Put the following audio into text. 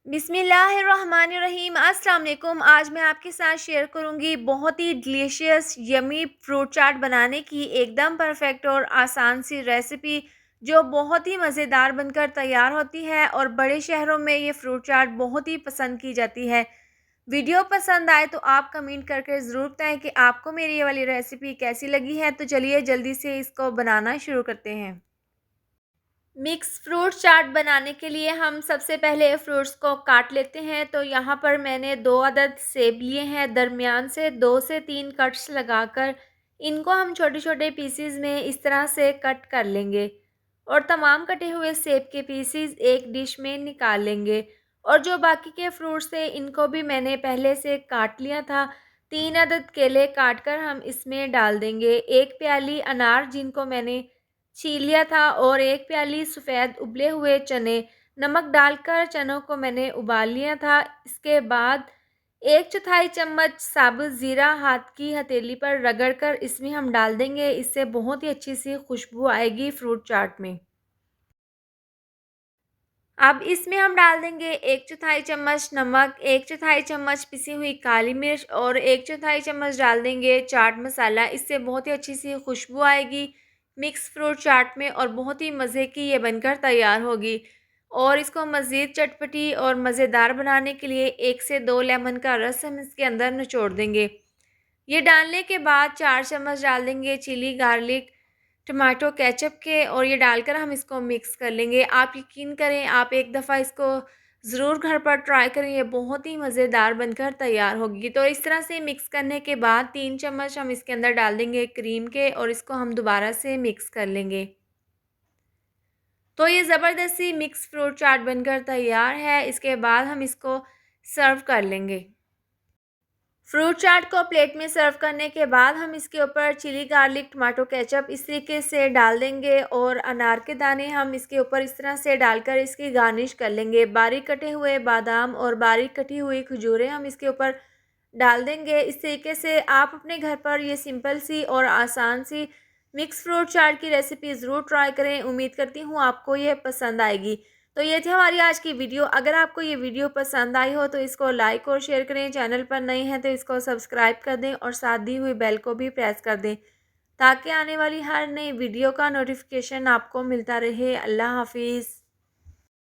बिस्मिल्लाहिर्रहमानिर्रहीम। अस्सलाम वालेकुम। आज मैं आपके साथ शेयर करूंगी बहुत ही डिलीशियस यमी फ्रूट चाट बनाने की एकदम परफेक्ट और आसान सी रेसिपी, जो बहुत ही मज़ेदार बनकर तैयार होती है और बड़े शहरों में ये फ्रूट चाट बहुत ही पसंद की जाती है। वीडियो पसंद आए तो आप कमेंट करके ज़रूर बताएं कि आपको मेरी ये वाली रेसिपी कैसी लगी है। तो चलिए जल्दी से इसको बनाना शुरू करते हैं। मिक्स फ्रूट चाट बनाने के लिए हम सबसे पहले फ्रूट्स को काट लेते हैं। तो यहाँ पर मैंने 2 अदद सेब लिए हैं, दरमियान से 2 से 3 कट्स लगाकर इनको हम छोटे-छोटे पीसेस में इस तरह से कट कर लेंगे और तमाम कटे हुए सेब के पीसेस एक डिश में निकाल लेंगे। और जो बाकी के फ्रूट्स थे इनको भी मैंने पहले से काट लिया था। 3 अदद केले काट कर हम इसमें डाल देंगे, 1 प्याली अनार जिनको मैंने छील लिया था और 1 प्याली सफ़ेद उबले हुए चने। नमक डालकर चनों को मैंने उबाल लिया था। इसके बाद 1/4 चम्मच साबुत ज़ीरा हाथ की हथेली पर रगड़कर इसमें हम डाल देंगे। इससे बहुत ही अच्छी सी खुशबू आएगी फ्रूट चाट में। अब इसमें हम डाल देंगे 1/4 चम्मच नमक, 1/4 चम्मच पिसी हुई काली मिर्च और 1/4 चम्मच डाल देंगे चाट मसाला। इससे बहुत ही अच्छी सी खुशबू आएगी मिक्स फ्रूट चाट में और बहुत ही मज़े की ये बनकर तैयार होगी। और इसको मज़ीद चटपटी और मज़ेदार बनाने के लिए 1 से 2 लेमन का रस हम इसके अंदर निचोड़ देंगे। ये डालने के बाद 4 चम्मच डाल देंगे चिली गार्लिक टमाटो केचप के और ये डालकर हम इसको मिक्स कर लेंगे। आप यकीन करें, आप एक दफ़ा इसको ज़रूर घर पर ट्राई करें, ये बहुत ही मज़ेदार बनकर तैयार होगी। तो इस तरह से मिक्स करने के बाद 3 चम्मच हम इसके अंदर डाल देंगे क्रीम के और इसको हम दोबारा से मिक्स कर लेंगे। तो ये ज़बरदस्ती मिक्स फ्रूट चाट बनकर तैयार है। इसके बाद हम इसको सर्व कर लेंगे। फ्रूट चाट को प्लेट में सर्व करने के बाद हम इसके ऊपर चिली गार्लिक टमाटो केचप इस तरीके से डाल देंगे और अनार के दाने हम इसके ऊपर इस तरह से डालकर इसकी गार्निश कर लेंगे। बारीक कटे हुए बादाम और बारीक कटी हुई खजूरें हम इसके ऊपर डाल देंगे। इस तरीके से आप अपने घर पर ये सिंपल सी और आसान सी मिक्स फ्रूट चाट की रेसिपी ज़रूर ट्राई करें। उम्मीद करती हूँ आपको ये पसंद आएगी। तो ये थी हमारी आज की वीडियो। अगर आपको ये वीडियो पसंद आई हो तो इसको लाइक और शेयर करें। चैनल पर नए हैं तो इसको सब्सक्राइब कर दें और साथ दी हुई बेल को भी प्रेस कर दें, ताकि आने वाली हर नई वीडियो का नोटिफिकेशन आपको मिलता रहे। अल्लाह हाफिज़।